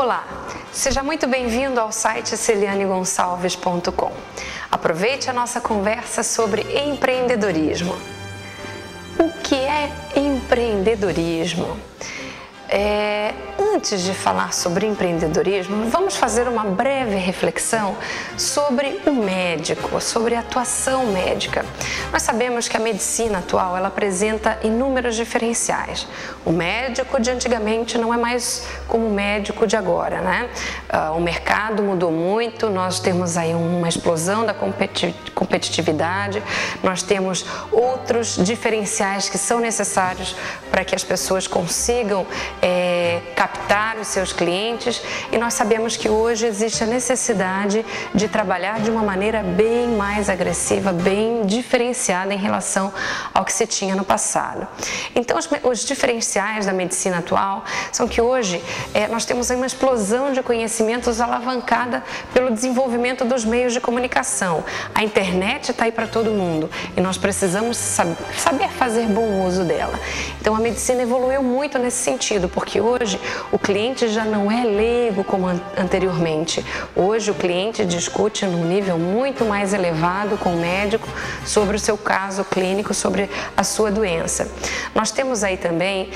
Olá, seja muito bem-vindo ao site celianegonçalves.com. Aproveite a nossa conversa sobre empreendedorismo. O que é empreendedorismo? Antes de falar sobre empreendedorismo, vamos fazer uma breve reflexão sobre o médico, sobre a atuação médica. Nós sabemos que a medicina atual ela apresenta inúmeros diferenciais. O médico de antigamente não é mais como o médico de agora, né? O mercado mudou muito, nós temos aí uma explosão da competitividade, nós temos outros diferenciais que são necessários para que as pessoas consigam captar os seus clientes, e nós sabemos que hoje existe a necessidade de trabalhar de uma maneira bem mais agressiva, bem diferenciada em relação ao que se tinha no passado. Então, os diferenciais da medicina atual são que hoje nós temos uma explosão de conhecimentos alavancada pelo desenvolvimento dos meios de comunicação. A internet está aí para todo mundo e nós precisamos saber fazer bom uso dela. Então, a medicina evoluiu muito nesse sentido, porque hoje o cliente já não é leigo como anteriormente. Hoje o cliente discute num nível muito mais elevado com o médico sobre o seu caso clínico, sobre a sua doença. Nós temos aí também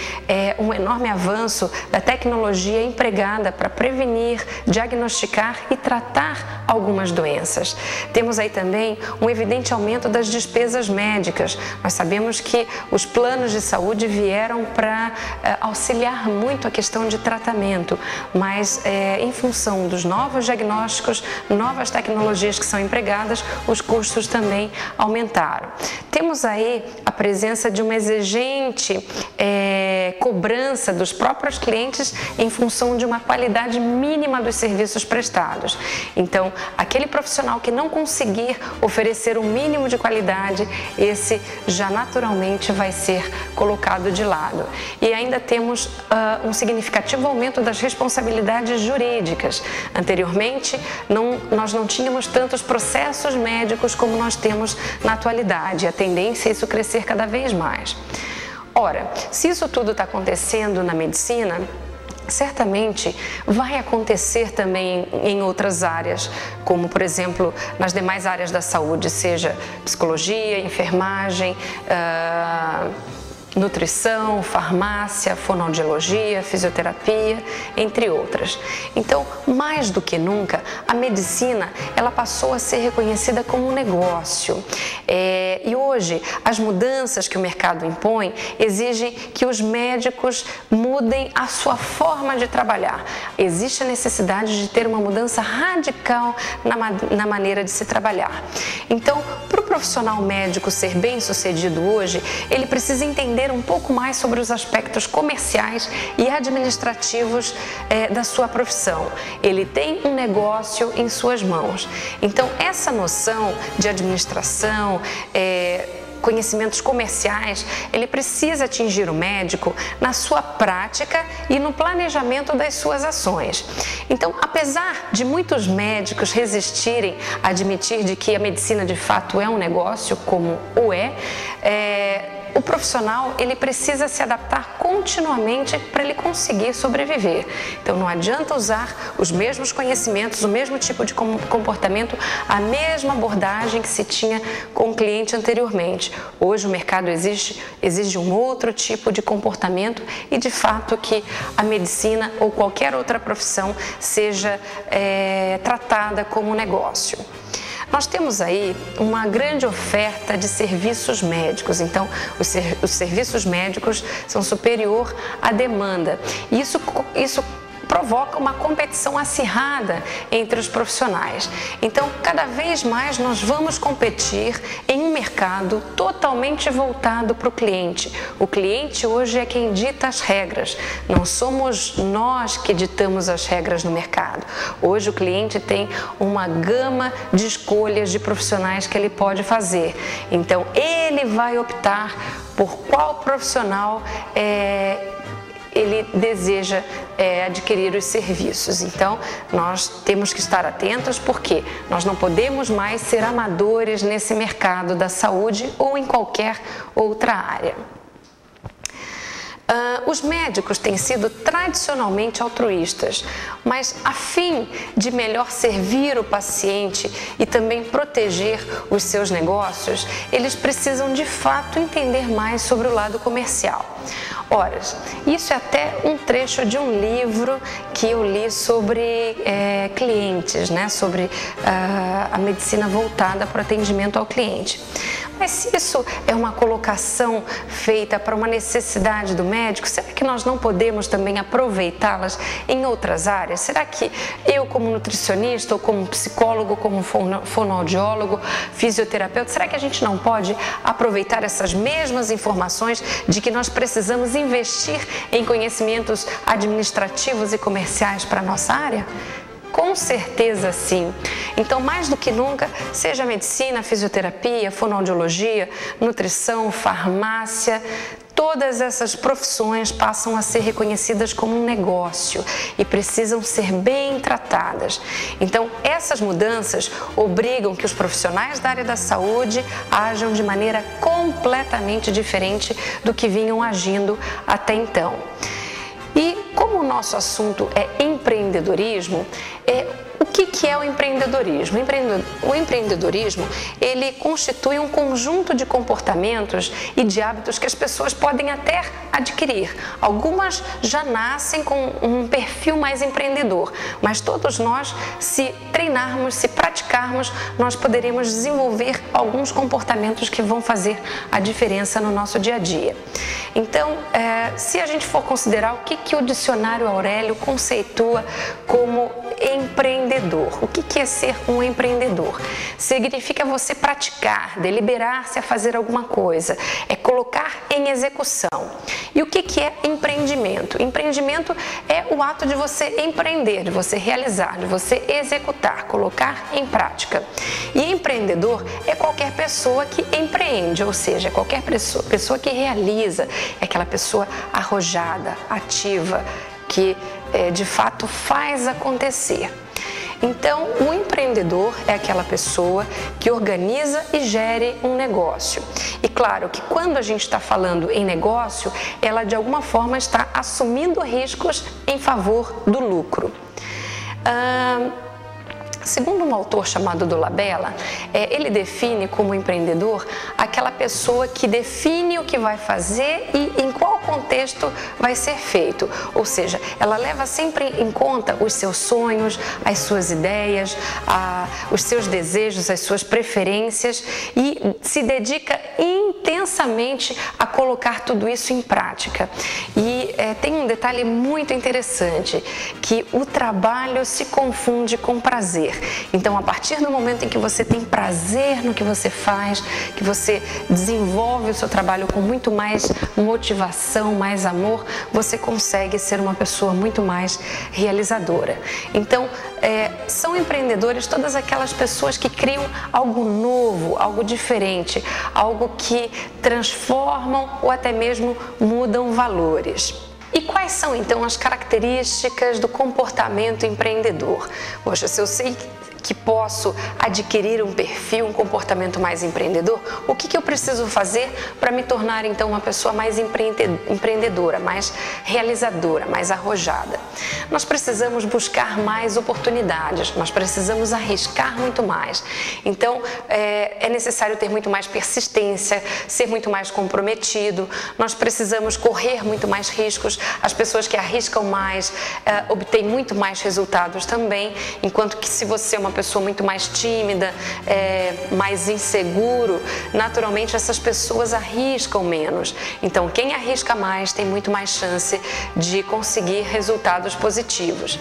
um enorme avanço da tecnologia empregada para prevenir, diagnosticar e tratar algumas doenças. Temos aí também um evidente aumento das despesas médicas. Nós sabemos que os planos de saúde vieram para auxiliar muito a questão de tratamento, mas em função dos novos diagnósticos, novas tecnologias que são empregadas, os custos também aumentaram. Temos aí a presença de uma exigente cobrança dos próprios clientes em função de uma qualidade mínima dos serviços prestados. Então, aquele profissional que não conseguir oferecer um mínimo de qualidade, esse já naturalmente vai ser colocado de lado. E ainda temos um significativo aumento das responsabilidades jurídicas. Anteriormente, nós não tínhamos tantos processos médicos como nós temos na atualidade. A tendência é isso crescer cada vez mais. Ora, se isso tudo está acontecendo na medicina, certamente vai acontecer também em outras áreas, como por exemplo nas demais áreas da saúde, seja psicologia, enfermagem, nutrição, farmácia, fonoaudiologia, fisioterapia, entre outras. Então, mais do que nunca, a medicina ela passou a ser reconhecida como um negócio. E hoje, as mudanças que o mercado impõe exigem que os médicos mudem a sua forma de trabalhar. Existe a necessidade de ter uma mudança radical na maneira de se trabalhar. Então, para o profissional médico ser bem-sucedido hoje, ele precisa entender um pouco mais sobre os aspectos comerciais e administrativos da sua profissão. Ele tem um negócio em suas mãos. Então, essa noção de administração, conhecimentos comerciais, ele precisa atingir o médico na sua prática e no planejamento das suas ações. Então, apesar de muitos médicos resistirem a admitir de que a medicina de fato é um negócio, como o o profissional ele precisa se adaptar continuamente para ele conseguir sobreviver. Então não adianta usar os mesmos conhecimentos, o mesmo tipo de comportamento, a mesma abordagem que se tinha com o cliente anteriormente. Hoje o mercado exige um outro tipo de comportamento e de fato que a medicina ou qualquer outra profissão seja tratada como um negócio. Nós temos aí uma grande oferta de serviços médicos, então os serviços médicos são superior à demanda. E isso provoca uma competição acirrada entre os profissionais. Então, cada vez mais nós vamos competir em um mercado totalmente voltado para o cliente. O cliente hoje é quem dita as regras, não somos nós que ditamos as regras no mercado. Hoje o cliente tem uma gama de escolhas de profissionais que ele pode fazer. Então, ele vai optar por qual profissional ele deseja adquirir os serviços. Então, nós temos que estar atentos porque nós não podemos mais ser amadores nesse mercado da saúde ou em qualquer outra área. Os médicos têm sido tradicionalmente altruístas, mas a fim de melhor servir o paciente e também proteger os seus negócios, eles precisam de fato entender mais sobre o lado comercial. Ora, isso é até um trecho de um livro que eu li sobre clientes, né? Sobre a medicina voltada para o atendimento ao cliente. Mas se isso é uma colocação feita para uma necessidade do médico, será que nós não podemos também aproveitá-las em outras áreas? Será que eu, como nutricionista, ou como psicólogo, como fonoaudiólogo, fisioterapeuta, será que a gente não pode aproveitar essas mesmas informações de que nós precisamos investir em conhecimentos administrativos e comerciais para a nossa área? Com certeza sim. Então, mais do que nunca, seja medicina, fisioterapia, fonoaudiologia, nutrição, farmácia, todas essas profissões passam a ser reconhecidas como um negócio e precisam ser bem tratadas. Então, essas mudanças obrigam que os profissionais da área da saúde ajam de maneira completamente diferente do que vinham agindo até então. E como o nosso assunto é empreendedorismo, o que é o empreendedorismo? O empreendedorismo, ele constitui um conjunto de comportamentos e de hábitos que as pessoas podem até adquirir. Algumas já nascem com um perfil mais empreendedor, mas todos nós, se treinarmos, se praticarmos, nós poderemos desenvolver alguns comportamentos que vão fazer a diferença no nosso dia a dia. Então, se a gente for considerar o que o dicionário Aurélio conceitua como empreendedor, o que é ser um empreendedor? Significa você praticar, deliberar-se a fazer alguma coisa, é colocar em execução. E o que é empreendimento? Empreendimento é o ato de você empreender, de você realizar, de você executar, colocar em prática. E empreendedor é qualquer pessoa que empreende, ou seja, qualquer pessoa que realiza, é aquela pessoa arrojada, ativa, que de fato faz acontecer. Então, o empreendedor é aquela pessoa que organiza e gere um negócio. E claro que quando a gente está falando em negócio, ela de alguma forma está assumindo riscos em favor do lucro. Segundo um autor chamado Dolabella, ele define como empreendedor aquela pessoa que define o que vai fazer e em qual contexto vai ser feito. Ou seja, ela leva sempre em conta os seus sonhos, as suas ideias, os seus desejos, as suas preferências e se dedica intensamente a colocar tudo isso em prática. E tem um detalhe muito interessante, que o trabalho se confunde com prazer. Então, a partir do momento em que você tem prazer no que você faz, que você desenvolve o seu trabalho com muito mais motivação, mais amor, você consegue ser uma pessoa muito mais realizadora. Então, são empreendedores todas aquelas pessoas que criam algo novo, algo diferente, algo que transformam ou até mesmo mudam valores. E quais são então as características do comportamento empreendedor? Poxa, se eu sei que posso adquirir um perfil, um comportamento mais empreendedor, o que eu preciso fazer para me tornar então uma pessoa mais empreendedora, mais realizadora, mais arrojada? Nós precisamos buscar mais oportunidades, nós precisamos arriscar muito mais. Então, é necessário ter muito mais persistência, ser muito mais comprometido, nós precisamos correr muito mais riscos. As pessoas que arriscam mais obtêm muito mais resultados também, enquanto que se você é uma pessoa muito mais tímida, mais inseguro, naturalmente essas pessoas arriscam menos. Então, quem arrisca mais tem muito mais chance de conseguir resultados positivos.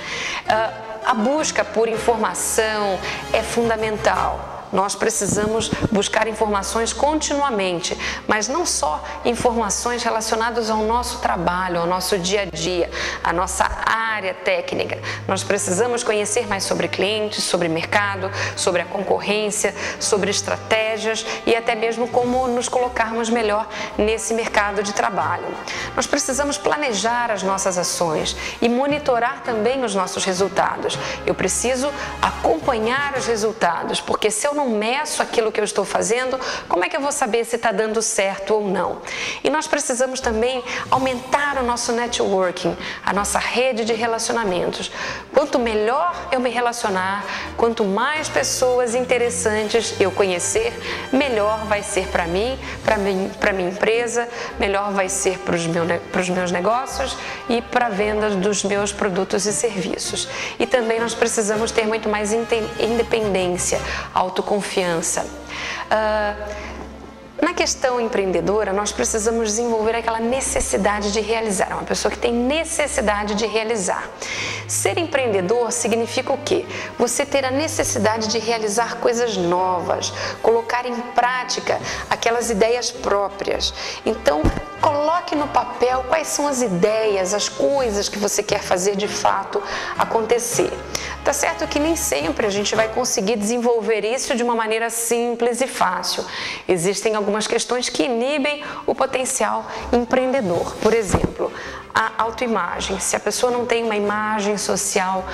A busca por informação é fundamental. Nós precisamos buscar informações continuamente, mas não só informações relacionadas ao nosso trabalho, ao nosso dia a dia, à nossa área técnica. Nós precisamos conhecer mais sobre clientes, sobre mercado, sobre a concorrência, sobre estratégias e até mesmo como nos colocarmos melhor nesse mercado de trabalho. Nós precisamos planejar as nossas ações e monitorar também os nossos resultados. Eu preciso acompanhar os resultados, porque se eu eu não meço aquilo que eu estou fazendo, como é que eu vou saber se está dando certo ou não? E nós precisamos também aumentar o nosso networking, a nossa rede de relacionamentos. Quanto melhor eu me relacionar, quanto mais pessoas interessantes eu conhecer, melhor vai ser para mim, para minha empresa, melhor vai ser para os meus negócios e para a venda dos meus produtos e serviços. E também nós precisamos ter muito mais independência, autoconfiança. Na questão empreendedora, nós precisamos desenvolver aquela necessidade de realizar, uma pessoa que tem necessidade de realizar. Ser empreendedor significa o quê? Você ter a necessidade de realizar coisas novas, colocar em prática aquelas ideias próprias. Então, coloque no papel quais são as ideias, as coisas que você quer fazer de fato acontecer. Tá certo que nem sempre a gente vai conseguir desenvolver isso de uma maneira simples e fácil. Existem algumas questões que inibem o potencial empreendedor. Por exemplo, a autoimagem. Se a pessoa não tem uma imagem social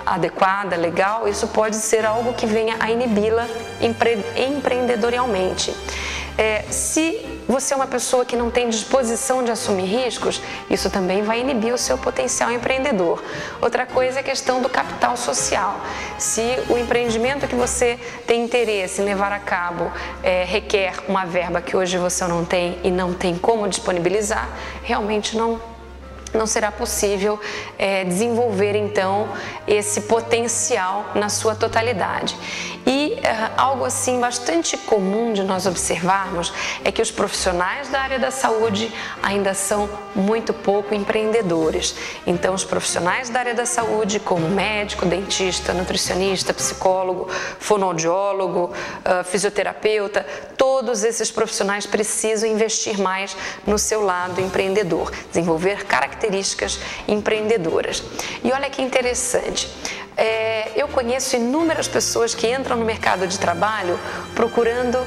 adequada, legal, isso pode ser algo que venha a inibi-la empreendedorialmente. Se você é uma pessoa que não tem disposição de assumir riscos, isso também vai inibir o seu potencial empreendedor. Outra coisa é a questão do capital social. Se o empreendimento que você tem interesse em levar a cabo requer uma verba que hoje você não tem e não tem como disponibilizar, realmente não será possível desenvolver então esse potencial na sua totalidade. E algo assim bastante comum de nós observarmos é que os profissionais da área da saúde ainda são muito pouco empreendedores. Então os profissionais da área da saúde, como médico, dentista, nutricionista, psicólogo, fonoaudiólogo, fisioterapeuta, todos esses profissionais precisam investir mais no seu lado empreendedor, desenvolver características empreendedoras. E olha que interessante, eu conheço inúmeras pessoas que entram no mercado de trabalho procurando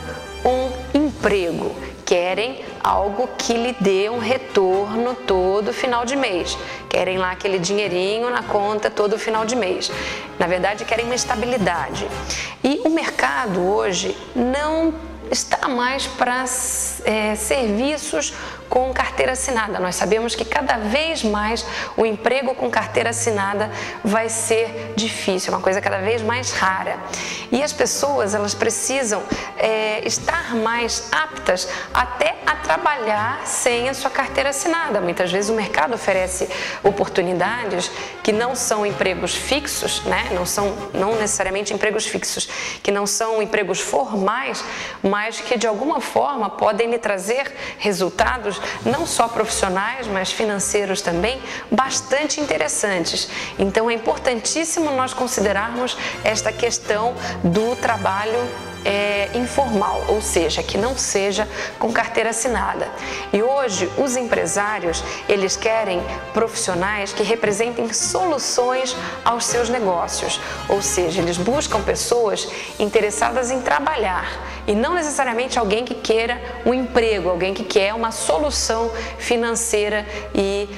um emprego, querem algo que lhe dê um retorno todo final de mês, querem lá aquele dinheirinho na conta todo final de mês, na verdade querem uma estabilidade. E o mercado hoje não está mais para serviços com carteira assinada. Nós sabemos que cada vez mais o emprego com carteira assinada vai ser difícil, uma coisa cada vez mais rara. E as pessoas, elas precisam estar mais aptas até a trabalhar sem a sua carteira assinada. Muitas vezes o mercado oferece oportunidades que não são empregos fixos, né? Não necessariamente empregos fixos, que não são empregos formais, mas que de alguma forma podem lhe trazer resultados não só profissionais, mas financeiros também, bastante interessantes. Então é importantíssimo nós considerarmos esta questão do trabalho informal, ou seja, que não seja com carteira assinada. E hoje os empresários, eles querem profissionais que representem soluções aos seus negócios, ou seja, eles buscam pessoas interessadas em trabalhar e não necessariamente alguém que queira um emprego, alguém que quer uma solução financeira e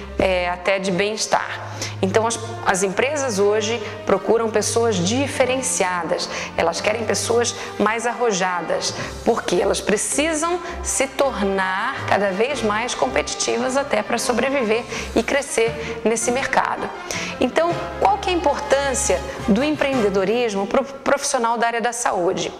até de bem-estar. Então as empresas hoje procuram pessoas diferenciadas, elas querem pessoas mais arrojadas, porque elas precisam se tornar cada vez mais competitivas até para sobreviver e crescer nesse mercado. Então, qual que é a importância do empreendedorismo para o profissional da área da saúde?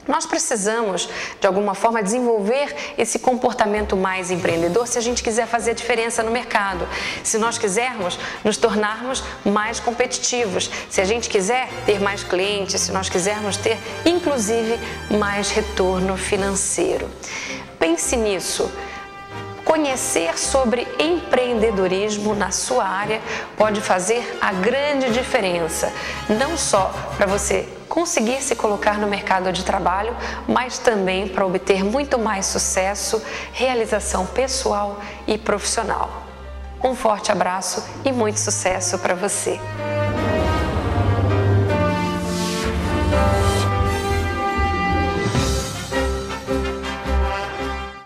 Nós precisamos, de alguma forma, desenvolver esse comportamento mais empreendedor se a gente quiser fazer a diferença no mercado, se nós quisermos nos tornarmos mais competitivos, se a gente quiser ter mais clientes, se nós quisermos ter, inclusive, mais retorno financeiro. Pense nisso. Conhecer sobre empreendedorismo na sua área pode fazer a grande diferença, não só para você conseguir se colocar no mercado de trabalho, mas também para obter muito mais sucesso, realização pessoal e profissional. Um forte abraço e muito sucesso para você!